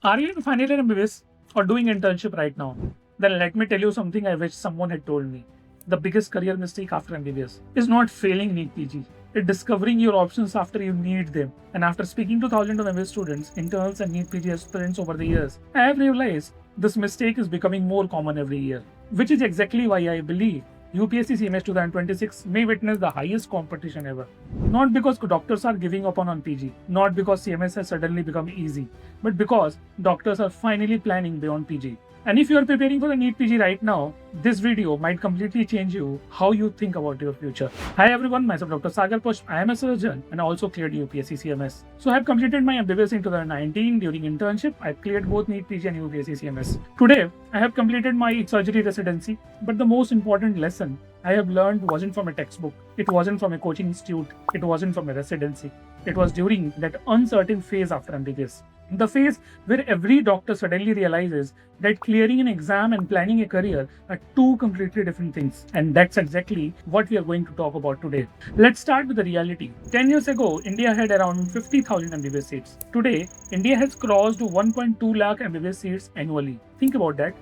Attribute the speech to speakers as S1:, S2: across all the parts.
S1: Are you in final year MBBS or doing internship right now? Then let me tell you something I wish someone had told me. The biggest career mistake after MBBS is not failing NEET PG. It's discovering your options after you need them. And after speaking to thousands of MBBS students, interns, and NEET PG aspirants over the years, I have realized this mistake is becoming more common every year. Which is exactly why I believe UPSC CMS 2026 may witness the highest competition ever. Not because doctors are giving up on PG, not because CMS has suddenly become easy, but because doctors are finally planning beyond PG. And if you are preparing for the NEET PG right now, this video might completely change you how you think about your future. Hi everyone, myself Dr. Sagar Push. I am a surgeon and also cleared UPSC CMS. So I have completed my MBBS in 2019 during internship. I cleared both NEET PG and UPSC CMS. Today, I have completed my surgery residency, but the most important lesson I have learned wasn't from a textbook. It wasn't from a coaching institute. It wasn't from a residency. It was during that uncertain phase after MBBS. The phase where every doctor suddenly realizes that clearing an exam and planning a career are two completely different things. And that's exactly what we are going to talk about today. Let's start with the reality. 10 years ago, India had around 50,000 MBBS seats. Today, India has crossed 1.2 lakh MBBS seats annually. Think about that.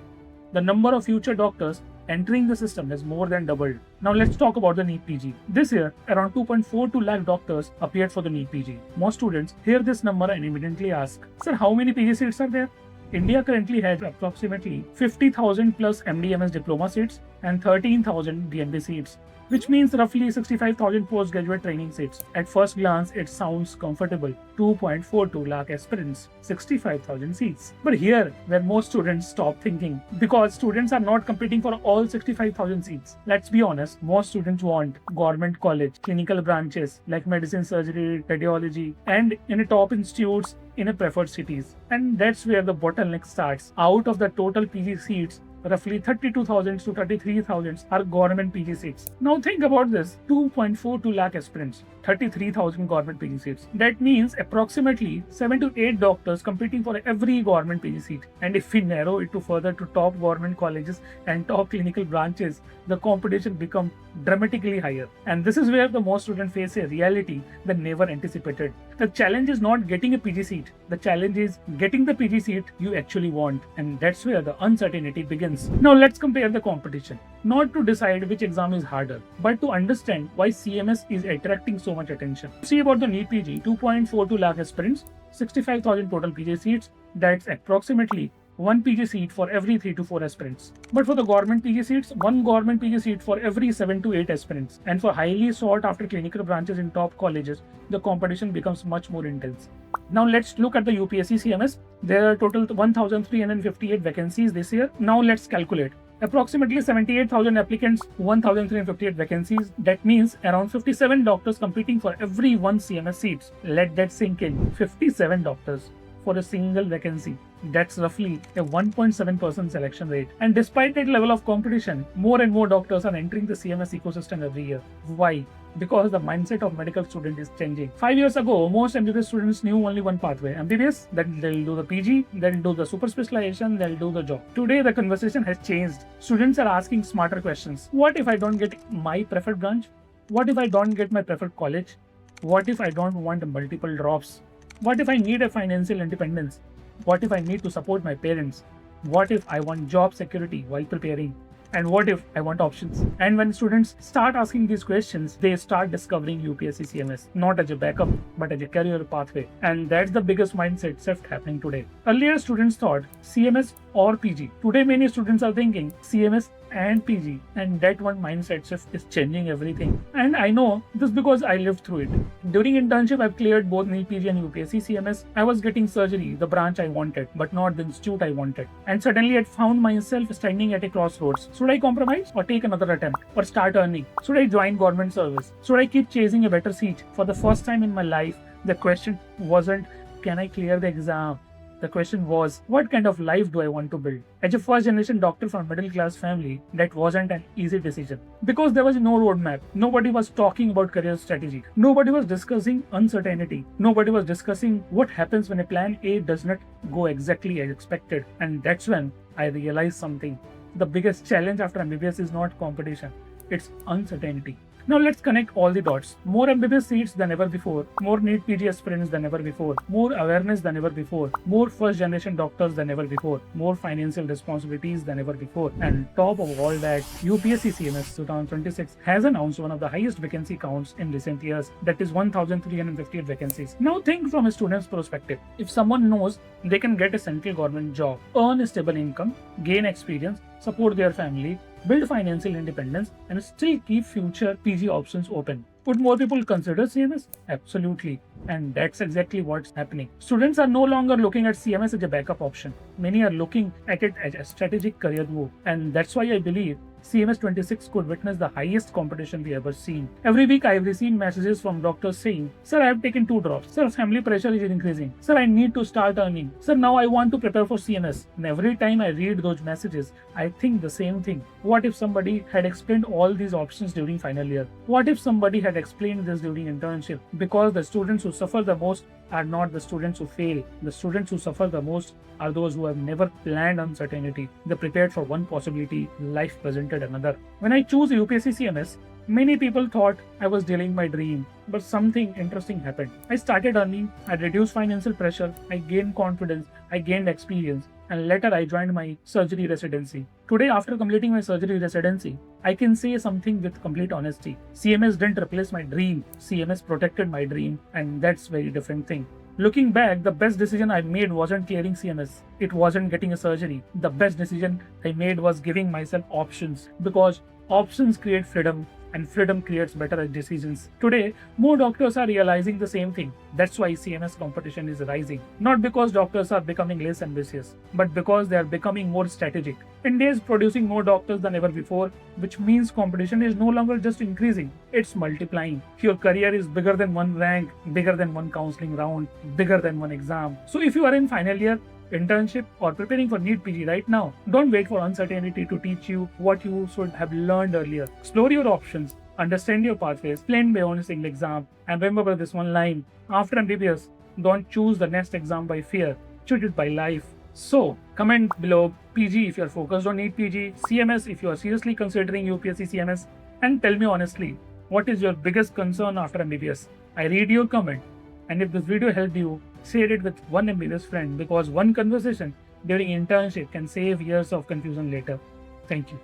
S1: The number of future doctors entering the system has more than doubled. Now let's talk about the NEET PG. This year, around 2.42 lakh doctors appeared for the NEET PG. Most students hear this number and immediately ask, "Sir, how many PG seats are there?" India currently has approximately 50,000 plus MDMS diploma seats and 13,000 DNB seats, which means roughly 65,000 postgraduate training seats. At first glance, it sounds comfortable. 2.42 lakh aspirants, 65,000 seats. But here, where most students stop thinking, because students are not competing for all 65,000 seats. Let's be honest, most students want government college, clinical branches like medicine, surgery, radiology, and in a top institutes in a preferred cities. And that's where the bottleneck starts. Out of the total PG seats, roughly 32,000 to 33,000 are government PG seats. Now think about this, 2.42 lakh aspirants, 33,000 government PG seats. That means approximately 7 to 8 doctors competing for every government PG seat. And if we narrow it to further to top government colleges and top clinical branches, the competition becomes dramatically higher. And this is where the most students face a reality they never anticipated. The challenge is not getting a PG seat. The challenge is getting the PG seat you actually want. And that's where the uncertainty begins. Now let's compare the competition. Not to decide which exam is harder, but to understand why CMS is attracting so much attention. See about the NEET PG, 2.42 lakh aspirants, 65,000 total PG seats. That's approximately one PG seat for every 3 to 4 aspirants. But for the government PG seats, one government PG seat for every 7 to 8 aspirants. And for highly sought after clinical branches in top colleges, the competition becomes much more intense. Now let's look at the UPSC CMS. There are total 1,358 vacancies this year. Now let's calculate. Approximately 78,000 applicants, 1,358 vacancies. That means around 57 doctors competing for every one CMS seats. Let that sink in. 57 doctors for a single vacancy. That's roughly a 1.7% selection rate. And despite that level of competition, more and more doctors are entering the CMS ecosystem every year. Why? Because the mindset of medical student is changing. 5 years ago, most MBBS students knew only one pathway. MBBS, then they'll do the PG, they'll do the super specialization, they'll do the job. Today, the conversation has changed. Students are asking smarter questions. What if I don't get my preferred branch? What if I don't get my preferred college? What if I don't want multiple drops? What if I need a financial independence? What if I need to support my parents? What if I want job security while preparing? And what if I want options? And when students start asking these questions, they start discovering UPSC CMS, not as a backup, but as a career pathway. And that's the biggest mindset shift happening today. Earlier, students thought CMS or PG. Today, many students are thinking CMS and PG. And that one mindset shift is changing everything. And I know this because I lived through it. During internship, I've cleared both NEET PG and UPSC CMS. I was getting surgery, the branch I wanted, but not the institute I wanted. And suddenly I found myself standing at a crossroads. Should I compromise or take another attempt or start earning? Should I join government service? Should I keep chasing a better seat? For the first time in my life, the question wasn't, can I clear the exam? The question was, what kind of life do I want to build? As a first generation doctor from a middle class family, that wasn't an easy decision. Because there was no roadmap. Nobody was talking about career strategy. Nobody was discussing uncertainty. Nobody was discussing what happens when a plan A does not go exactly as expected. And that's when I realized something. The biggest challenge after MBBS is not competition. It's uncertainty. Now let's connect all the dots. More MBBS seats than ever before, more NEET PG aspirants than ever before, more awareness than ever before, more first generation doctors than ever before, more financial responsibilities than ever before, and top of all that, UPSC CMS 2026 has announced one of the highest vacancy counts in recent years, that is 1358 vacancies. Now think from a student's perspective. If someone knows they can get a central government job, earn a stable income, gain experience, support their family, build financial independence, and still keep future PG options open, would more people consider CMS? Absolutely. And that's exactly what's happening. Students are no longer looking at CMS as a backup option. Many are looking at it as a strategic career move. And that's why I believe CMS 26 could witness the highest competition we ever seen. Every week I have received messages from doctors saying, "Sir, I have taken 2 drops. Sir, family pressure is increasing. Sir, I need to start earning. Sir, now I want to prepare for CMS." And every time I read those messages, I think the same thing. What if somebody had explained all these options during final year? What if somebody had explained this during internship? Because the students who suffer the most are not the students who fail. The students who suffer the most are those who have never planned uncertainty. They prepared for one possibility, life presented another. When I chose UPSC CMS, many people thought I was dealing my dream, but something interesting happened. I started earning, I reduced financial pressure, I gained confidence, I gained experience, and later I joined my surgery residency. Today, after completing my surgery residency, I can say something with complete honesty. CMS didn't replace my dream, CMS protected my dream, and that's a very different thing. Looking back, the best decision I made wasn't clearing CMS. It wasn't getting a surgery. The best decision I made was giving myself options, because options create freedom, and freedom creates better decisions. Today, more doctors are realizing the same thing. That's why CMS competition is rising. Not because doctors are becoming less ambitious, but because they are becoming more strategic. India is producing more doctors than ever before, which means competition is no longer just increasing, it's multiplying. Your career is bigger than one rank, bigger than one counseling round, bigger than one exam. So if you are in final year, internship, or preparing for NEET PG right now, don't wait for uncertainty to teach you what you should have learned earlier. Explore your options, understand your pathways, plan beyond a single exam, and remember this one line: after MBBS, don't choose the next exam by fear, choose it by life. So, comment below PG if you are focused on NEET PG, CMS if you are seriously considering UPSC CMS, and tell me honestly, what is your biggest concern after MBBS? I read your comment, and if this video helped you, share it with one MBBS friend, because one conversation during internship can save years of confusion later. Thank you.